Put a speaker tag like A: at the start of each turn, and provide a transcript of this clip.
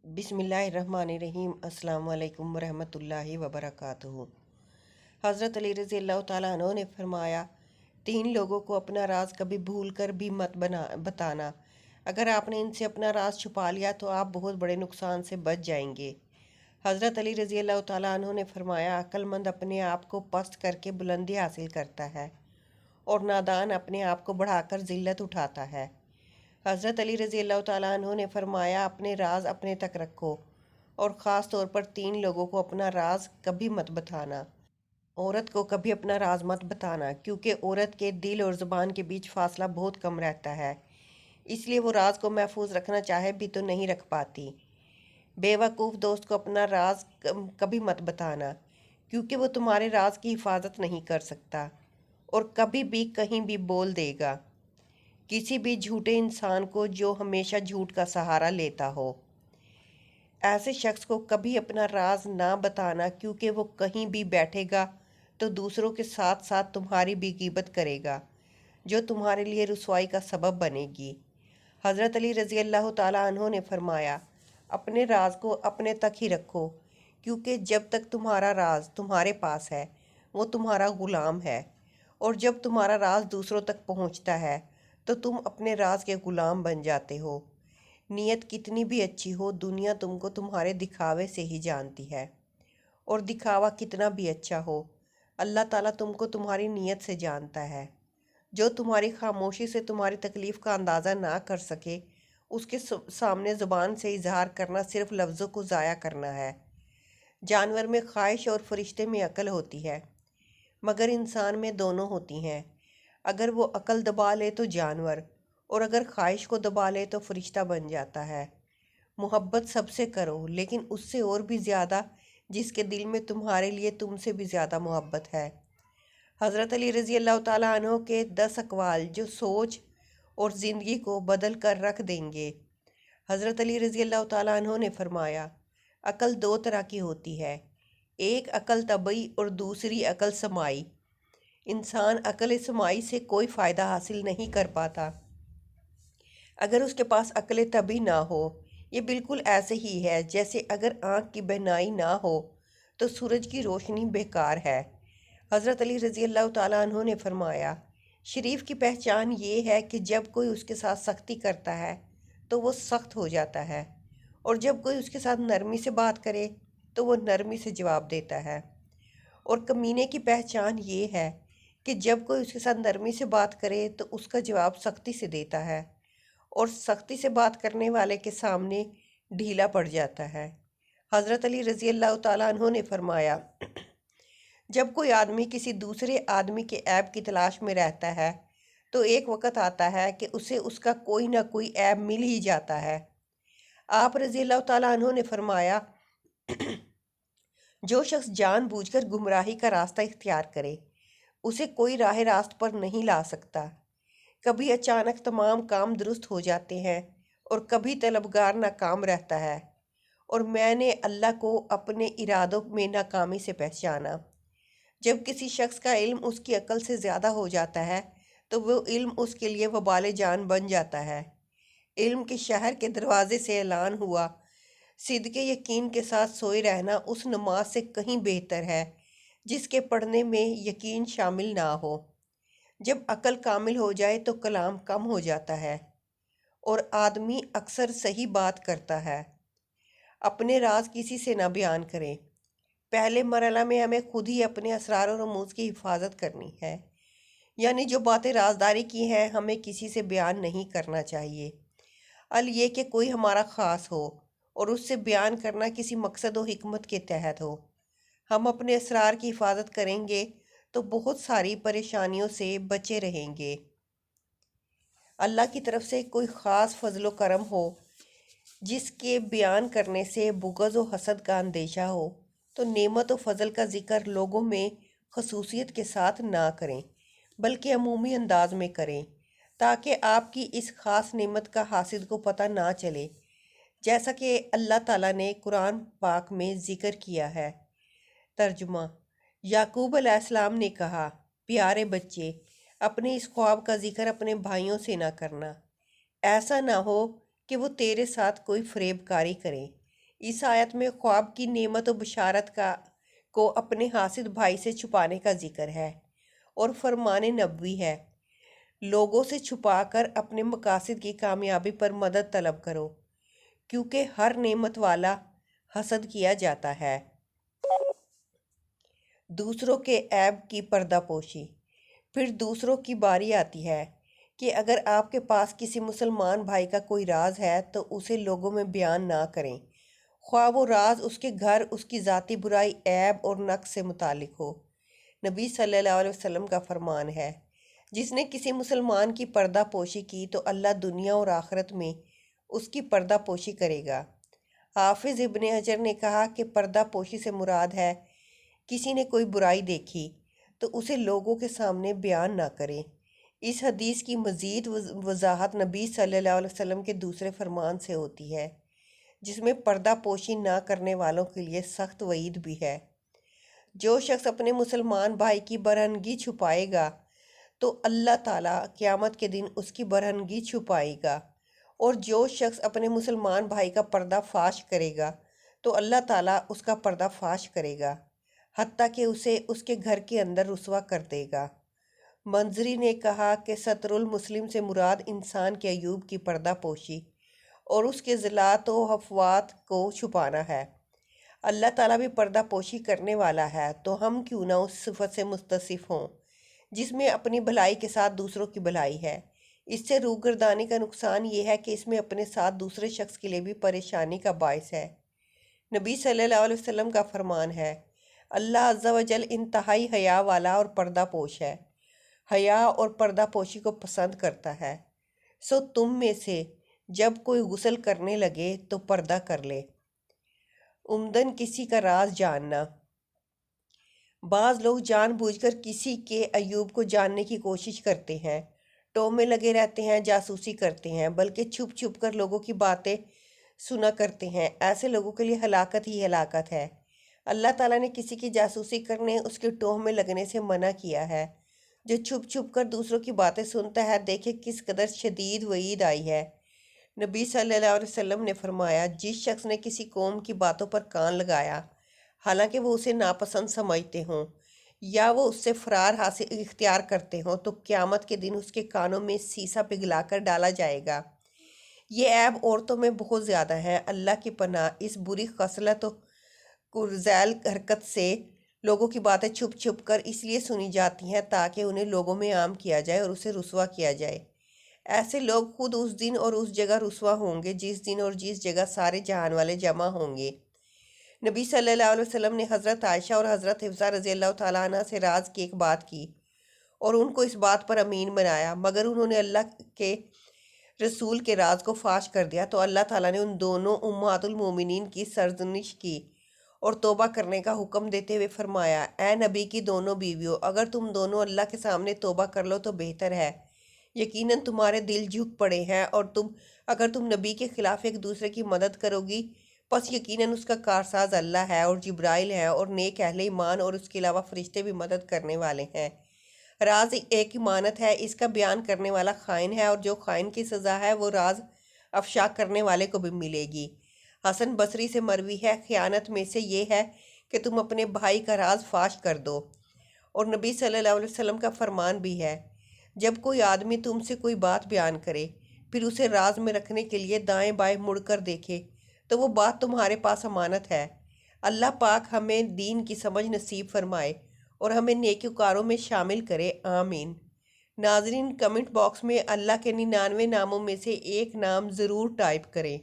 A: बिस्मिल्लाहिर्रहमानिर्रहीम। अस्सलाम वालेकुम वरहमतुल्लाहि वबरकातुहू। हज़रत अली रज़ी अल्लाह ताला अन्हो ने फरमाया, 3 लोगों को अपना राज कभी भूल कर भी मत बताना। अगर आपने इनसे अपना राज छुपा लिया तो आप बहुत बड़े नुकसान से बच जाएंगे। हज़रत अली रज़ी अल्लाह ताला अन्हो ने फरमाया, अक्लमंद अपने आप को पस्त करके बुलंदी हासिल करता है और नादान अपने आप को बढ़ाकर ज़िल्लत उठाता है। हज़रत अली रज़ी अल्लाह ताला अन्हो ने फरमाया, अपने राज अपने तक रखो और ख़ास तौर पर 3 लोगों को अपना राज कभी मत बताना। औरत को कभी अपना राज मत बताना, क्योंकि औरत के दिल और ज़ुबान के बीच फासला बहुत कम रहता है, इसलिए वो राज को महफूज रखना चाहे भी तो नहीं रख पाती। बेवकूफ़ दोस्त को अपना राज कभी मत बताना, क्योंकि वो तुम्हारे राज की हिफाजत नहीं कर सकता और कभी भी कहीं भी बोल देगा। किसी भी झूठे इंसान को जो हमेशा झूठ का सहारा लेता हो, ऐसे शख्स को कभी अपना राज ना बताना, क्योंकि वो कहीं भी बैठेगा तो दूसरों के साथ साथ तुम्हारी भी ग़ीबत करेगा, जो तुम्हारे लिए रुसवाई का सबब बनेगी। हज़रत अली रज़ी अल्लाह ताला अन्हो ने फरमाया, अपने राज को अपने तक ही रखो, क्योंकि जब तक तुम्हारा राज तुम्हारे पास है वो तुम्हारा ग़ुलाम है, और जब तुम्हारा राज दूसरों तक पहुंचता है तो तुम अपने राज के ग़ुलाम बन जाते हो। नीयत कितनी भी अच्छी हो, दुनिया तुमको तुम्हारे दिखावे से ही जानती है, और दिखावा कितना भी अच्छा हो, अल्लाह ताला तुमको तुम्हारी नीयत से जानता है। जो तुम्हारी खामोशी से तुम्हारी तकलीफ़ का अंदाज़ा ना कर सके, उसके सामने ज़ुबान से इजहार करना सिर्फ लफ्ज़ों को ज़ाया करना है। जानवर में ख्वाहिश और फरिश्ते में अकल होती है, मगर इंसान में दोनों होती हैं। अगर वो अकल दबा ले तो जानवर, और अगर ख्वाहिश को दबा ले तो फरिश्ता बन जाता है। मोहब्बत सबसे करो, लेकिन उससे और भी ज़्यादा जिसके दिल में तुम्हारे लिए तुमसे भी ज़्यादा मोहब्बत है। हज़रत अली रज़ी अल्लाह ताला अन्हो के 10 अक़वाल जो सोच और ज़िंदगी को बदल कर रख देंगे। हज़रत अली रज़ी अल्लाह ताला अन्हो ने फरमाया, अकल 2 तरह की होती है, एक अकल तबई और दूसरी अकल समाई। इंसान अकल समाई से कोई फ़ायदा हासिल नहीं कर पाता अगर उसके पास अकल तबी ना हो। ये बिल्कुल ऐसे ही है जैसे अगर आँख की बहनाई ना हो तो सूरज की रोशनी बेकार है। हज़रत अली रज़ी अल्लाह ताला अन्हो ने फरमाया, शरीफ की पहचान ये है कि जब कोई उसके साथ सख्ती करता है तो वो सख्त हो जाता है, और जब कोई उसके साथ नरमी से बात करे तो वो नरमी से जवाब देता है। और कमीने की पहचान ये है कि जब कोई उसके साथ नरमी से बात करे तो उसका जवाब सख्ती से देता है, और सख्ती से बात करने वाले के सामने ढीला पड़ जाता है। हज़रत अली रज़ी अल्लाह ताला अन्हो ने फरमाया, जब कोई आदमी किसी दूसरे आदमी के ऐब की तलाश में रहता है तो एक वक़्त आता है कि उसे उसका कोई ना कोई ऐब मिल ही जाता है। आप रज़ी अल्लाह ताला अन्हो ने फरमाया, जो शख्स जानबूझकर गुमराही का रास्ता इख्तियार करे, उसे कोई राह रास्त पर नहीं ला सकता। कभी अचानक तमाम काम दुरुस्त हो जाते हैं और कभी तलबगार नाकाम रहता है, और मैंने अल्लाह को अपने इरादों में नाकामी से पहचाना। जब किसी शख्स का इल्म उसकी अकल से ज़्यादा हो जाता है तो वो इल्म उसके लिए वबाल जान बन जाता है। इल्म के शहर के दरवाजे से ऐलान हुआ, सिद्के यकीन के साथ सोए रहना उस नमाज से कहीं बेहतर है जिसके पढ़ने में यकीन शामिल ना हो। जब अकल कामिल हो जाए तो कलाम कम हो जाता है और आदमी अक्सर सही बात करता है। अपने राज किसी से ना बयान करें। पहले मरहला में हमें खुद ही अपने असरार और रमूज़ की हिफाजत करनी है, यानी जो बातें राजदारी की हैं हमें किसी से बयान नहीं करना चाहिए। अल ये कि कोई हमारा ख़ास हो और उससे बयान करना किसी मकसद और हिकमत के तहत हो। हम अपने असरार की हिफाजत करेंगे तो बहुत सारी परेशानियों से बचे रहेंगे। अल्लाह की तरफ से कोई ख़ास फजलो करम हो जिसके बयान करने से बुग़्ज़ व हसद का अंदेशा हो तो नेमत व फ़ज़ल का ज़िक्र लोगों में खसूसियत के साथ ना करें, बल्कि अमूमी अंदाज में करें, ताकि आपकी इस ख़ास नेमत का हासिद को पता ना चले, जैसा कि अल्लाह ताला ने कुरान पाक में ज़िक्र किया है। तर्जुमा। याकूब अलैहिस्सलाम ने कहा, प्यारे बच्चे, अपने इस ख्वाब का ज़िक्र अपने भाइयों से ना करना, ऐसा ना हो कि वो तेरे साथ कोई फ़रेबकारी करें। اس آیت میں خواب کی نعمت و بشارت کو اپنے حاسد بھائی سے چھپانے کا ذکر ہے، اور فرمان نبوی ہے، لوگوں سے چھپا کر اپنے مقاصد کی کامیابی پر مدد طلب کرو، کیونکہ ہر نعمت والا حسد کیا جاتا ہے۔ دوسروں کے عیب کی پردہ پوشی۔ پھر دوسروں کی باری آتی ہے کہ اگر آپ کے پاس کسی مسلمان بھائی کا کوئی راز ہے تو اسے لوگوں میں بیان نہ کریں، خواہ وہ راز اس کے گھر، اس کی ذاتی برائی، عیب اور نقص سے متعلق ہو۔ نبی صلی اللہ علیہ وسلم کا فرمان ہے، جس نے کسی مسلمان کی پردہ پوشی کی تو اللہ دنیا اور آخرت میں اس کی پردہ پوشی کرے گا۔ حافظ ابن حجر نے کہا کہ پردہ پوشی سے مراد ہے کسی نے کوئی برائی دیکھی تو اسے لوگوں کے سامنے بیان نہ کرے۔ اس حدیث کی مزید وضاحت نبی صلی اللہ علیہ وسلم کے دوسرے فرمان سے ہوتی ہے، جس میں پردہ پوشی نہ کرنے والوں کے لیے سخت وعید بھی ہے۔ جو شخص اپنے مسلمان بھائی کی برہنگی چھپائے گا تو اللہ تعالیٰ قیامت کے دن اس کی برہنگی چھپائے گا، اور جو شخص اپنے مسلمان بھائی کا پردہ فاش کرے گا تو اللہ تعالیٰ اس کا پردہ فاش کرے گا، حتیٰ کہ اسے اس کے گھر کے اندر رسوا کر دے گا۔ منظری نے کہا کہ ستر المسلم سے مراد انسان کے عیوب کی پردہ پوشی اور اس کے ذلات و حفوات کو چھپانا ہے۔ اللہ تعالیٰ بھی پردہ پوشی کرنے والا ہے، تو ہم کیوں نہ اس صفت سے متصف ہوں جس میں اپنی بھلائی کے ساتھ دوسروں کی بھلائی ہے۔ اس سے روگردانی کا نقصان یہ ہے کہ اس میں اپنے ساتھ دوسرے شخص کے لیے بھی پریشانی کا باعث ہے۔ نبی صلی اللہ علیہ وسلم کا فرمان ہے، اللہ عز و جل انتہائی حیا والا اور پردہ پوش ہے، حیا اور پردہ پوشی کو پسند کرتا ہے، سو تم میں سے جب کوئی غسل کرنے لگے تو پردہ کر لے۔ عمدن کسی کا راز جاننا۔ بعض لوگ جان بوجھ کر کسی کے عیوب کو جاننے کی کوشش کرتے ہیں، ٹو میں لگے رہتے ہیں، جاسوسی کرتے ہیں، بلکہ چھپ چھپ کر لوگوں کی باتیں سنا کرتے ہیں۔ ایسے لوگوں کے لیے ہلاکت ہی ہلاکت ہے۔ اللہ تعالیٰ نے کسی کی جاسوسی کرنے، اس کے ٹوہ میں لگنے سے منع کیا ہے۔ جو چھپ چھپ کر دوسروں کی باتیں سنتا ہے، دیکھے کس قدر شدید وعید آئی ہے۔ نبی صلی اللہ علیہ وسلم نے فرمایا، جس شخص نے کسی قوم کی باتوں پر کان لگایا حالانکہ وہ اسے ناپسند سمجھتے ہوں یا وہ اس سے فرار حاصل اختیار کرتے ہوں، تو قیامت کے دن اس کے کانوں میں سیسا پگھلا کر ڈالا جائے گا۔ یہ عیب عورتوں میں بہت زیادہ ہے۔ اللہ کی پناہ، اس بری خصلت و کرذیل حرکت سے لوگوں کی باتیں چھپ چھپ کر اس لیے سنی جاتی ہیں تاکہ انہیں لوگوں میں عام کیا جائے اور اسے رسوا کیا جائے۔ ایسے لوگ خود اس دن اور اس جگہ رسوا ہوں گے جس دن اور جس جگہ سارے جہان والے جمع ہوں گے۔ نبی صلی اللہ علیہ وسلم نے حضرت عائشہ اور حضرت حفصہ رضی اللہ تعالیٰ عنہ سے راز کی ایک بات کی اور ان کو اس بات پر امین بنایا، مگر انہوں نے اللہ کے رسول کے راز کو فاش کر دیا تو اللہ تعالیٰ نے ان دونوں امہات المومنین کی سرزنش کی اور توبہ کرنے کا حکم دیتے ہوئے فرمایا، اے نبی کی دونوں بیویوں، اگر تم دونوں اللہ کے سامنے توبہ کر لو تو بہتر ہے، یقیناً تمہارے دل جھک پڑے ہیں، اور اگر تم نبی کے خلاف ایک دوسرے کی مدد کرو گی پس یقیناً اس کا کارساز اللہ ہے اور جبرائیل ہے اور نیک اہل ایمان اور اس کے علاوہ فرشتے بھی مدد کرنے والے ہیں۔ راز ایک امانت ہے، اس کا بیان کرنے والا خائن ہے، اور جو خائن کی سزا ہے وہ راز افشا کرنے والے کو بھی ملے گی۔ حسن بصری سے مروی ہے، خیانت میں سے یہ ہے کہ تم اپنے بھائی کا راز فاش کر دو، اور نبی صلی اللہ علیہ وسلم کا فرمان بھی ہے، جب کوئی آدمی تم سے کوئی بات بیان کرے پھر اسے راز میں رکھنے کے لیے دائیں بائیں مڑ کر دیکھے تو وہ بات تمہارے پاس امانت ہے۔ اللہ پاک ہمیں دین کی سمجھ نصیب فرمائے اور ہمیں نیکوکاروں میں شامل کرے، آمین۔ ناظرین، کمنٹ باکس میں اللہ کے 99 ناموں میں سے ایک نام ضرور ٹائپ کریں۔